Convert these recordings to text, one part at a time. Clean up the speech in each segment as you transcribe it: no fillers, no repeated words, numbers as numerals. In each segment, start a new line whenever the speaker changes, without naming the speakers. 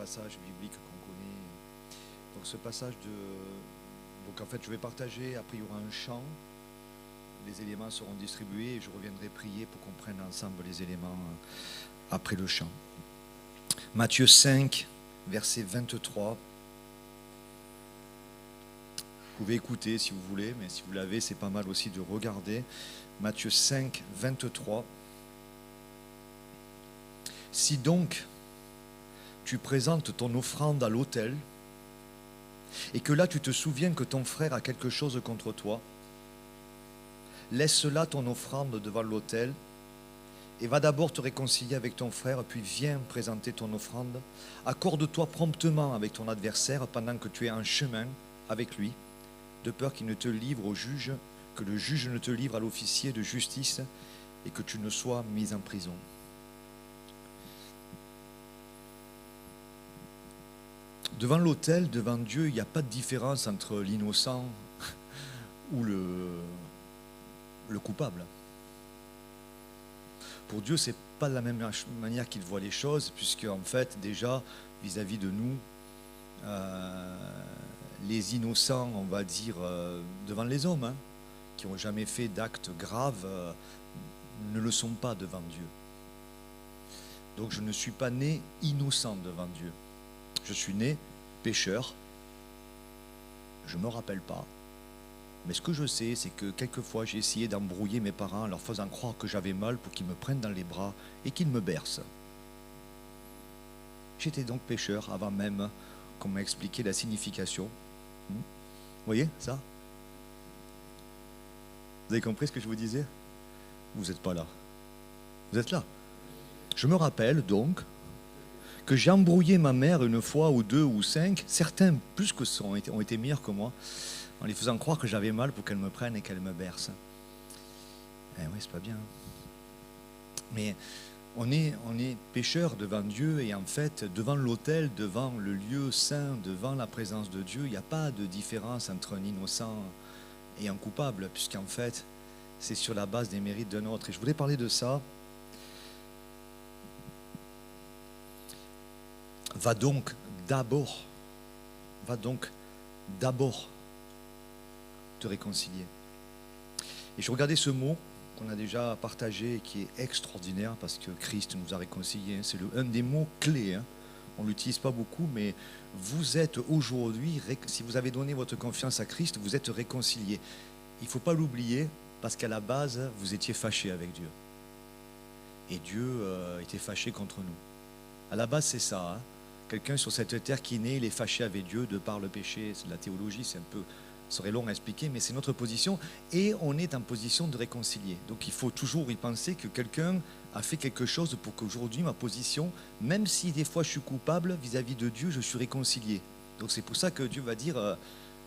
passage biblique qu'on connaît. Donc ce passage Donc en fait, je vais partager, après il y aura un chant, les éléments seront distribués et je reviendrai prier pour qu'on prenne ensemble les éléments après le chant. Matthieu 5, verset 23. Vous pouvez écouter si vous voulez, mais si vous l'avez, c'est pas mal aussi de regarder. Matthieu 5, 23. Si donc tu présentes ton offrande à l'autel, et que là tu te souviens que ton frère a quelque chose contre toi, laisse là ton offrande devant l'autel, et va d'abord te réconcilier avec ton frère, puis viens présenter ton offrande. Accorde-toi promptement avec ton adversaire pendant que tu es en chemin avec lui, de peur qu'il ne te livre au juge, que le juge ne te livre à l'officier de justice, et que tu ne sois mis en prison. Devant l'autel, devant Dieu, il n'y a pas de différence entre l'innocent ou le coupable. Pour Dieu, ce n'est pas de la même manière qu'il voit les choses, puisque en fait, déjà, vis-à-vis de nous, les innocents, on va dire, devant les hommes, qui n'ont jamais fait d'actes graves, ne le sont pas devant Dieu. Donc je ne suis pas né innocent devant Dieu. Je suis né pécheur. Je ne me rappelle pas. Mais ce que je sais, c'est que quelquefois j'ai essayé d'embrouiller mes parents en leur faisant croire que j'avais mal pour qu'ils me prennent dans les bras et qu'ils me bercent. J'étais donc pécheur avant même qu'on m'a expliqué la signification. Vous voyez ça? Vous avez compris ce que je vous disais? Vous n'êtes pas là. Vous êtes là. Je me rappelle donc que j'ai embrouillé ma mère une fois ou deux ou cinq, certains plus que ça ont été meilleurs que moi, en les faisant croire que j'avais mal pour qu'elle me prenne et qu'elle me berce. Eh oui, c'est pas bien. Mais on est pécheurs devant Dieu et en fait, devant l'autel, devant le lieu saint, devant la présence de Dieu, il n'y a pas de différence entre un innocent et un coupable, puisqu'en fait, c'est sur la base des mérites d'un autre. Et je voulais parler de ça. Va donc d'abord te réconcilier. Et je regardais ce mot qu'on a déjà partagé, qui est extraordinaire, parce que Christ nous a réconciliés. C'est un des mots clés. On ne l'utilise pas beaucoup, mais vous êtes aujourd'hui, si vous avez donné votre confiance à Christ, vous êtes réconciliés. Il ne faut pas l'oublier, parce qu'à la base, vous étiez fâchés avec Dieu. Et Dieu était fâché contre nous. À la base, c'est ça. Quelqu'un sur cette terre qui est né, il est fâché avec Dieu de par le péché. C'est de la théologie, ce serait long à expliquer, mais c'est notre position. Et on est en position de réconcilier. Donc il faut toujours y penser que quelqu'un a fait quelque chose pour qu'aujourd'hui, ma position, même si des fois je suis coupable vis-à-vis de Dieu, je suis réconcilié. Donc c'est pour ça que Dieu va dire,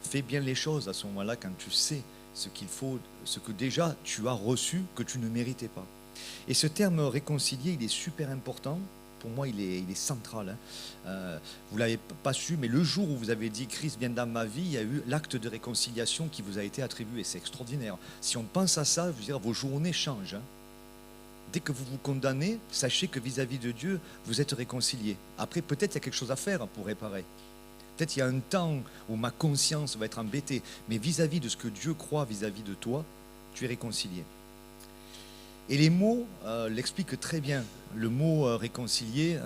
fais bien les choses à ce moment-là, quand tu sais ce qu'il faut, ce que déjà tu as reçu, que tu ne méritais pas. Et ce terme réconcilier, il est super important. Pour moi, il est central. Vous ne l'avez pas su, mais le jour où vous avez dit « Christ vient dans ma vie », il y a eu l'acte de réconciliation qui vous a été attribué. C'est extraordinaire. Si on pense à ça, je veux dire, vos journées changent. Dès que vous vous condamnez, sachez que vis-à-vis de Dieu, vous êtes réconcilié. Après, peut-être il y a quelque chose à faire pour réparer. Peut-être il y a un temps où ma conscience va être embêtée. Mais vis-à-vis de ce que Dieu croit vis-à-vis de toi, tu es réconcilié. Et les mots l'expliquent très bien. Le mot réconcilier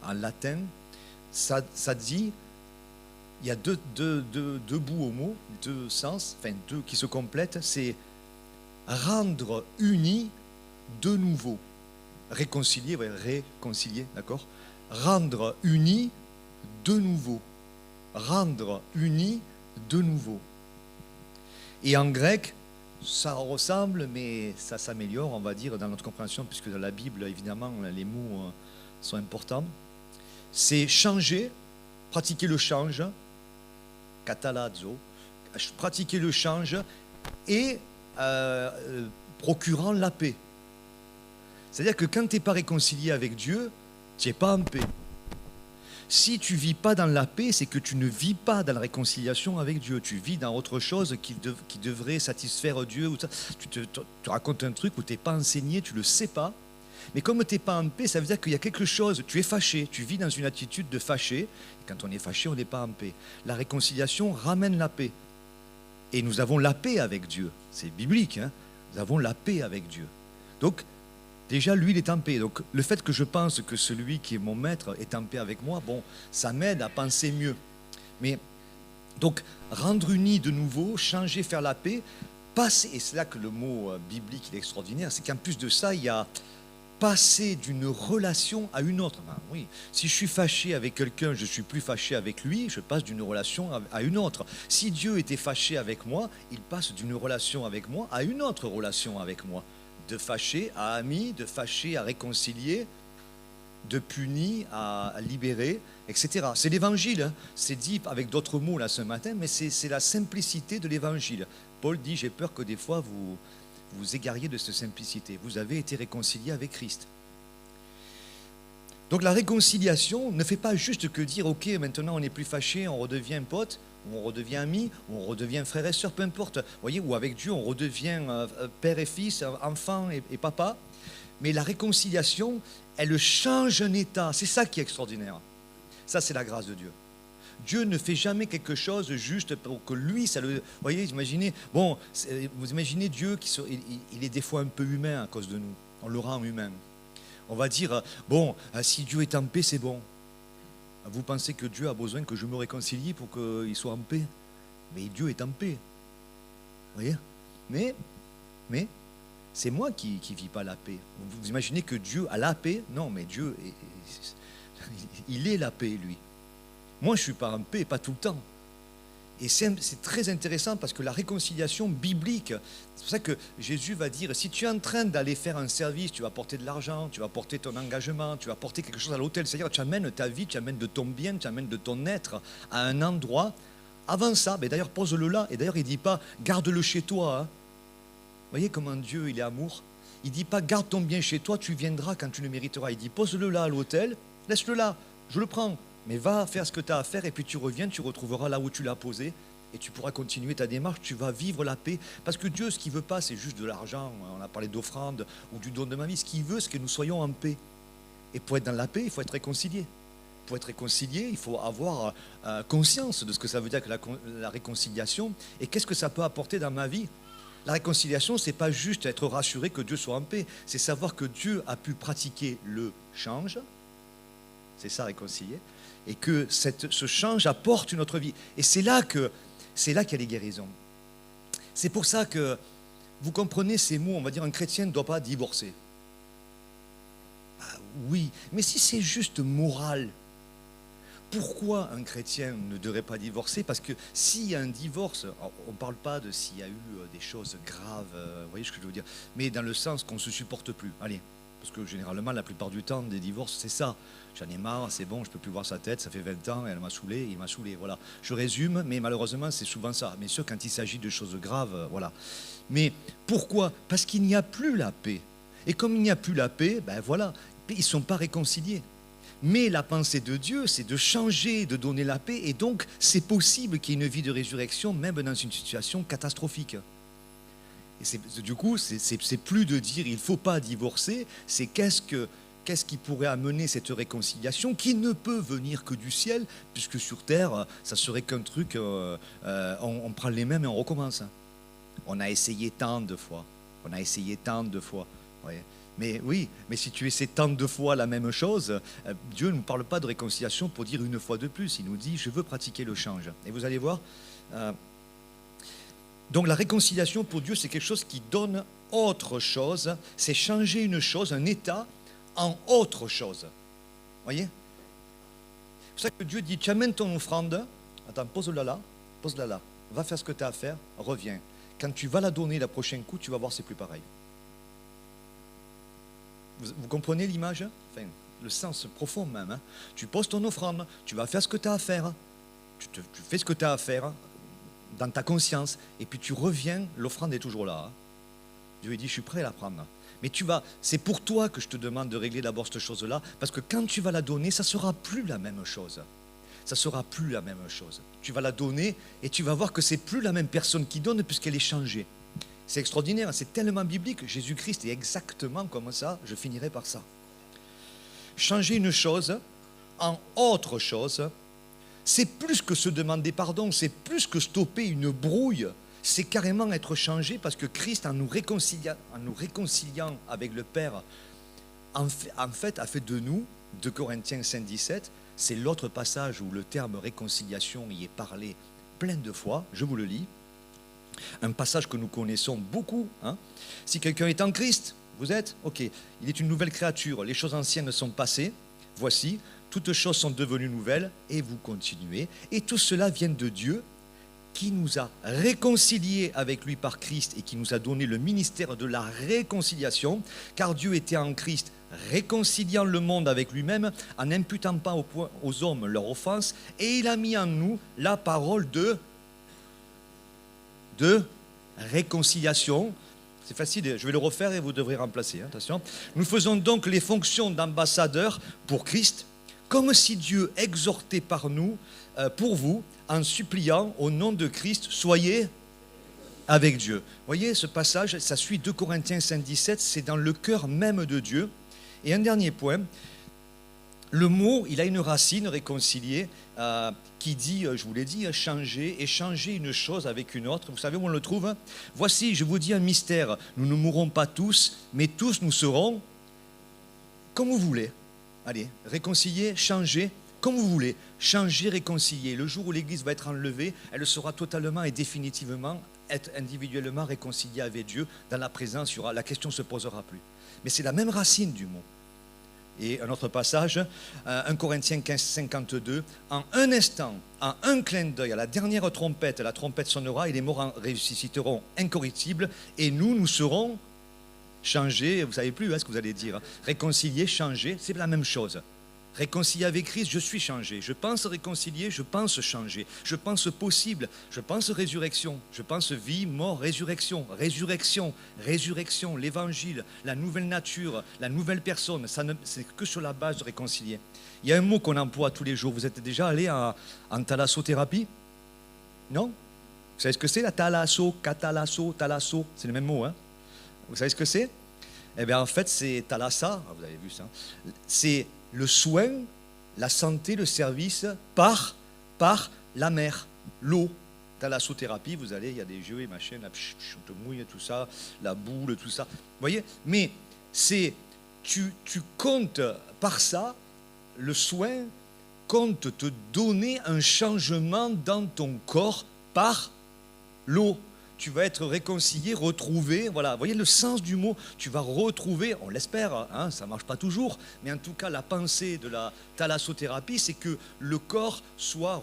en latin, ça dit, il y a deux bouts au mot, deux sens, enfin deux qui se complètent, c'est rendre uni de nouveau. Réconcilier, réconcilier, d'accord? Rendre uni de nouveau. Rendre uni de nouveau. Et en grec, ça ressemble, mais ça s'améliore, on va dire, dans notre compréhension, puisque dans la Bible, évidemment, les mots sont importants. C'est changer, pratiquer le change, katalazo, pratiquer le change et procurant la paix. C'est-à-dire que quand tu n'es pas réconcilié avec Dieu, tu n'es pas en paix. Si tu ne vis pas dans la paix, c'est que tu ne vis pas dans la réconciliation avec Dieu. Tu vis dans autre chose qui devrait satisfaire Dieu. Tu te racontes un truc où tu n'es pas enseigné, tu ne le sais pas. Mais comme tu n'es pas en paix, ça veut dire qu'il y a quelque chose, tu es fâché, tu vis dans une attitude de fâché, et quand on est fâché, on n'est pas en paix. La réconciliation ramène la paix. Et nous avons la paix avec Dieu. C'est biblique, hein. Nous avons la paix avec Dieu. Donc, déjà, lui, il est en paix. Donc, le fait que je pense que celui qui est mon maître est en paix avec moi, bon, ça m'aide à penser mieux. Mais, donc, rendre unis de nouveau, changer, faire la paix, passer, et c'est là que le mot biblique est extraordinaire, c'est qu'en plus de ça, il y a passer d'une relation à une autre. Ben oui, si je suis fâché avec quelqu'un, je ne suis plus fâché avec lui, je passe d'une relation à une autre. Si Dieu était fâché avec moi, il passe d'une relation avec moi à une autre relation avec moi. De fâché à ami, de fâché à réconcilier, de puni à libérer, etc. C'est l'évangile, hein. C'est dit avec d'autres mots là ce matin, mais c'est la simplicité de l'évangile. Paul dit, j'ai peur que des fois vous égariez de cette simplicité. Vous avez été réconcilié avec Christ. Donc la réconciliation ne fait pas juste que dire, ok, maintenant on n'est plus fâché, on redevient pote, ou on redevient ami, ou on redevient frère et sœur, peu importe. Vous voyez, ou avec Dieu, on redevient père et fils, enfant et papa. Mais la réconciliation, elle change un état. C'est ça qui est extraordinaire. Ça, c'est la grâce de Dieu. Dieu ne fait jamais quelque chose juste pour que lui, ça le... Vous voyez, imaginez, bon, vous imaginez Dieu, il est des fois un peu humain à cause de nous. On le rend humain. On va dire, bon, si Dieu est en paix, c'est bon. Vous pensez que Dieu a besoin que je me réconcilie pour qu'il soit en paix? Mais Dieu est en paix. Vous voyez? Mais c'est moi qui ne vis pas la paix. Vous imaginez que Dieu a la paix? Non, mais Dieu, il est la paix, lui. Moi, je ne suis pas en paix, pas tout le temps. Et c'est très intéressant parce que la réconciliation biblique, c'est pour ça que Jésus va dire, si tu es en train d'aller faire un service, tu vas apporter de l'argent, tu vas apporter ton engagement, tu vas apporter quelque chose à l'autel, c'est-à-dire tu amènes ta vie, tu amènes de ton bien, tu amènes de ton être à un endroit. Avant ça, mais d'ailleurs pose-le là, et d'ailleurs il ne dit pas, garde-le chez toi. Hein. Vous voyez comment Dieu, il est amour. Il ne dit pas, garde ton bien chez toi, tu viendras quand tu le mériteras. Il dit, pose-le là à l'autel, laisse-le là, je le prends. Mais va faire ce que tu as à faire et puis tu reviens, tu retrouveras là où tu l'as posé et tu pourras continuer ta démarche, tu vas vivre la paix. Parce que Dieu, ce qu'il ne veut pas, c'est juste de l'argent. On a parlé d'offrande ou du don de ma vie. Ce qu'il veut, c'est que nous soyons en paix. Et pour être dans la paix, il faut être réconcilié. Pour être réconcilié, il faut avoir conscience de ce que ça veut dire que la réconciliation. Et qu'est-ce que ça peut apporter dans ma vie? La réconciliation, ce n'est pas juste être rassuré que Dieu soit en paix. C'est savoir que Dieu a pu pratiquer le change. C'est ça, réconcilier. Et que ce change apporte une autre vie. Et c'est là qu'il y a les guérisons. C'est pour ça que, vous comprenez ces mots, on va dire un chrétien ne doit pas divorcer. Ah, oui, mais si c'est juste moral, pourquoi un chrétien ne devrait pas divorcer? Parce que s'il y a un divorce, on ne parle pas de s'il y a eu des choses graves, vous voyez ce que je veux dire, mais dans le sens qu'on ne se supporte plus. Allez, parce que généralement, la plupart du temps, des divorces, c'est ça. J'en ai marre, c'est bon, je ne peux plus voir sa tête, ça fait 20 ans, elle m'a saoulé, il m'a saoulé, voilà. Je résume, mais malheureusement, c'est souvent ça. Bien sûr, quand il s'agit de choses graves, voilà. Mais pourquoi? Parce qu'il n'y a plus la paix. Et comme il n'y a plus la paix, ben voilà, ils ne sont pas réconciliés. Mais la pensée de Dieu, c'est de changer, de donner la paix, et donc c'est possible qu'il y ait une vie de résurrection, même dans une situation catastrophique. Et du coup, c'est plus de dire il ne faut pas divorcer, c'est qu'est-ce qui pourrait amener cette réconciliation qui ne peut venir que du ciel, puisque sur terre, ça serait qu'un truc, on prend les mêmes et on recommence. On a essayé tant de fois. Ouais. Mais oui, mais si tu essaies tant de fois la même chose, Dieu ne nous parle pas de réconciliation pour dire une fois de plus. Il nous dit, je veux pratiquer le change. Et vous allez voir, donc la réconciliation pour Dieu, c'est quelque chose qui donne autre chose. C'est changer une chose, un état, en autre chose. Voyez? C'est pour ça que Dieu dit, tu amènes ton offrande, attends, pose-la là, va faire ce que tu as à faire, reviens. Quand tu vas la donner la prochaine coup, tu vas voir, c'est plus pareil. Vous comprenez l'image? Enfin, le sens profond même. Hein? Tu poses ton offrande, tu vas faire ce que tu as à faire. Tu fais ce que tu as à faire dans ta conscience, et puis tu reviens, l'offrande est toujours là. Hein? Dieu lui dit, je suis prêt à la prendre. Mais c'est pour toi que je te demande de régler d'abord cette chose-là, parce que quand tu vas la donner, ça ne sera plus la même chose. Ça ne sera plus la même chose. Tu vas la donner et tu vas voir que ce n'est plus la même personne qui donne puisqu'elle est changée. C'est extraordinaire, c'est tellement biblique. Jésus-Christ est exactement comme ça, je finirai par ça. Changer une chose en autre chose, c'est plus que se demander pardon, c'est plus que stopper une brouille, c'est carrément être changé parce que Christ, en nous réconciliant avec le Père, en fait, a fait de nous, 2 Corinthiens 5,17, c'est l'autre passage où le terme réconciliation y est parlé plein de fois, je vous le lis. Un passage que nous connaissons beaucoup. Si quelqu'un est en Christ, vous êtes, ok, il est une nouvelle créature, les choses anciennes sont passées, voici, toutes choses sont devenues nouvelles, et vous continuez. Et tout cela vient de Dieu, qui nous a réconciliés avec lui par Christ et qui nous a donné le ministère de la réconciliation, car Dieu était en Christ réconciliant le monde avec lui-même, en n'imputant pas aux hommes leur offense, et il a mis en nous la parole de réconciliation. C'est facile, je vais le refaire et vous devrez remplacer. Attention. Nous faisons donc les fonctions d'ambassadeurs pour Christ, comme si Dieu exhortait par nous, pour vous, en suppliant au nom de Christ, soyez avec Dieu. Vous voyez, ce passage, ça suit 2 Corinthiens 5,17, c'est dans le cœur même de Dieu. Et un dernier point, le mot, il a une racine, réconcilier, qui dit, je vous l'ai dit, changer, échanger une chose avec une autre. Vous savez où on le trouve? Voici, je vous dis un mystère, nous ne mourrons pas tous, mais tous nous serons comme vous voulez. Allez, réconcilier, changer, comme vous voulez. Changer, réconcilier. Le jour où l'Église va être enlevée, elle sera totalement et définitivement, être individuellement réconciliée avec Dieu. Dans la présence, la question ne se posera plus. Mais c'est la même racine du mot. Et un autre passage, 1 Corinthiens 15, 52, en un instant, en un clin d'œil, à la dernière trompette, la trompette sonnera et les morts ressusciteront incorruptibles et nous serons changés, vous ne savez plus ce que vous allez dire, réconcilier, changer, c'est la même chose. Réconcilier avec Christ, je suis changé. Je pense réconcilier, je pense changer. Je pense possible, je pense résurrection. Je pense vie, mort, résurrection. Résurrection, résurrection, l'évangile, la nouvelle nature, la nouvelle personne. C'est que sur la base de réconcilier. Il y a un mot qu'on emploie tous les jours. Vous êtes déjà allé en thalassothérapie? Non? Vous savez ce que c'est la thalasso, catalasso, thalasso? C'est le même mot, hein? Vous savez ce que c'est? Eh bien, en fait, c'est thalassa. Vous avez vu ça? C'est le soin, la santé, le service par la mer, l'eau. Thalassothérapie, vous allez, il y a des jeux et machin, on te mouille, tout ça, la boule, tout ça. Vous voyez? Mais c'est, tu comptes par ça, le soin compte te donner un changement dans ton corps par l'eau. Tu vas être réconcilié, retrouvé, voilà, vous voyez le sens du mot, tu vas retrouver, on l'espère, ça ne marche pas toujours, mais en tout cas la pensée de la thalassothérapie, c'est que le corps soit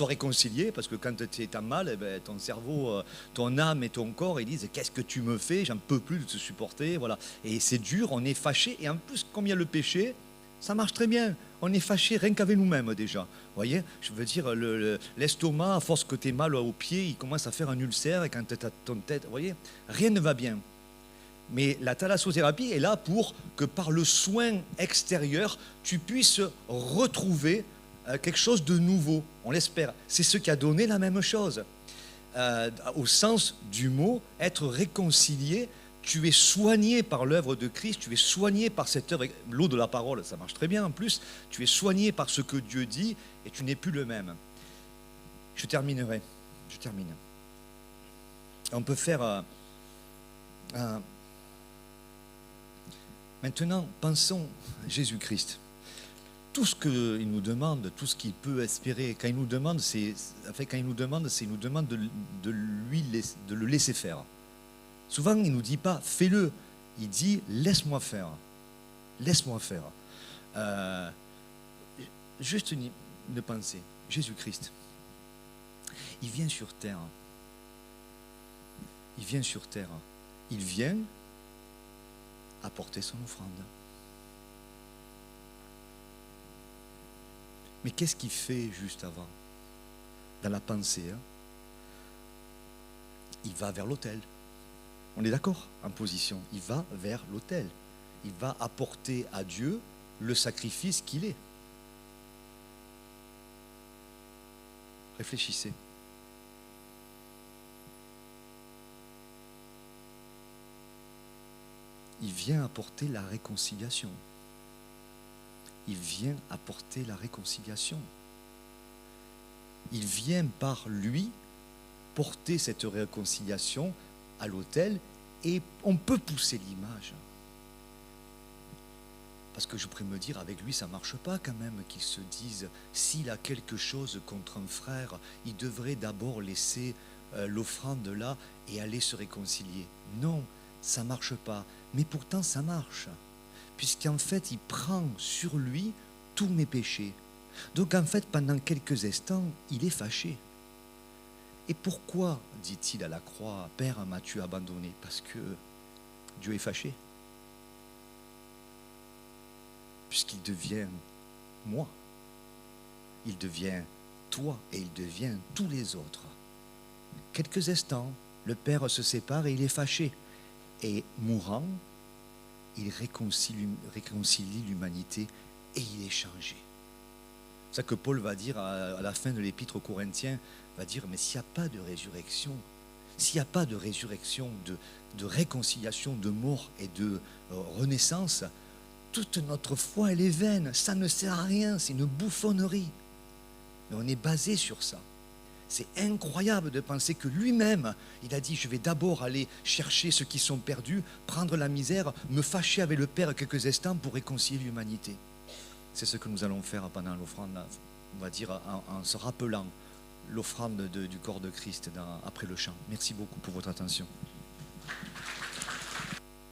réconcilié, parce que quand tu es en mal, eh ben, ton cerveau, ton âme et ton corps, ils disent qu'est-ce que tu me fais, j'en peux plus de te supporter, voilà, et c'est dur, on est fâché, et en plus, comme il y a le péché, ça marche très bien. On est fâché rien qu'avec nous-mêmes déjà. Vous voyez, je veux dire, l'estomac, à force que tu es mal au pied, il commence à faire un ulcère et quand tu as ton tête, vous voyez, rien ne va bien. Mais la thalassothérapie est là pour que par le soin extérieur, tu puisses retrouver quelque chose de nouveau. On l'espère. C'est ce qui a donné la même chose. Au sens du mot, être réconcilié. Tu es soigné par l'œuvre de Christ, tu es soigné par cette œuvre, l'eau de la parole, ça marche très bien en plus, tu es soigné par ce que Dieu dit et tu n'es plus le même. Je termine. On peut faire... Maintenant, pensons à Jésus-Christ. Tout ce qu'il nous demande, tout ce qu'il peut espérer, quand il nous demande, c'est de le laisser faire. Souvent, il ne nous dit pas « fais-le », il dit « laisse-moi faire ». Laisse-moi faire. Juste une pensée. Jésus-Christ, il vient sur terre. Il vient sur terre. Il vient apporter son offrande. Mais qu'est-ce qu'il fait juste avant? Dans la pensée, il va vers l'autel. On est d'accord en position. Il va vers l'autel. Il va apporter à Dieu le sacrifice qu'il est. Réfléchissez. il vient apporter la réconciliation. Il vient apporter la réconciliation. Il vient par lui porter cette réconciliation à l'autel et on peut pousser l'image. Parce que je pourrais me dire, avec lui, ça ne marche pas quand même qu'il se dise, s'il a quelque chose contre un frère, il devrait d'abord laisser l'offrande là et aller se réconcilier. Non, ça ne marche pas. Mais pourtant, ça marche. Puisqu'en fait, il prend sur lui tous mes péchés. Donc en fait, pendant quelques instants, il est fâché. Et pourquoi, dit-il à la croix, « Père, m'as-tu abandonné ?» Parce que Dieu est fâché. Puisqu'il devient moi, il devient toi et il devient tous les autres. Quelques instants, le Père se sépare et il est fâché. Et mourant, il réconcilie l'humanité et il est changé. C'est ça que Paul va dire à la fin de l'épître aux Corinthiens, va dire, mais s'il n'y a pas de résurrection, s'il n'y a pas de résurrection, de réconciliation, de mort et de renaissance, toute notre foi, elle est vaine, ça ne sert à rien, c'est une bouffonnerie. Mais on est basé sur ça. C'est incroyable de penser que lui-même, il a dit, je vais d'abord aller chercher ceux qui sont perdus, prendre la misère, me fâcher avec le Père quelques instants pour réconcilier l'humanité. C'est ce que nous allons faire pendant l'offrande, on va dire, en se rappelant l'offrande du corps de Christ après le chant. Merci beaucoup pour votre attention.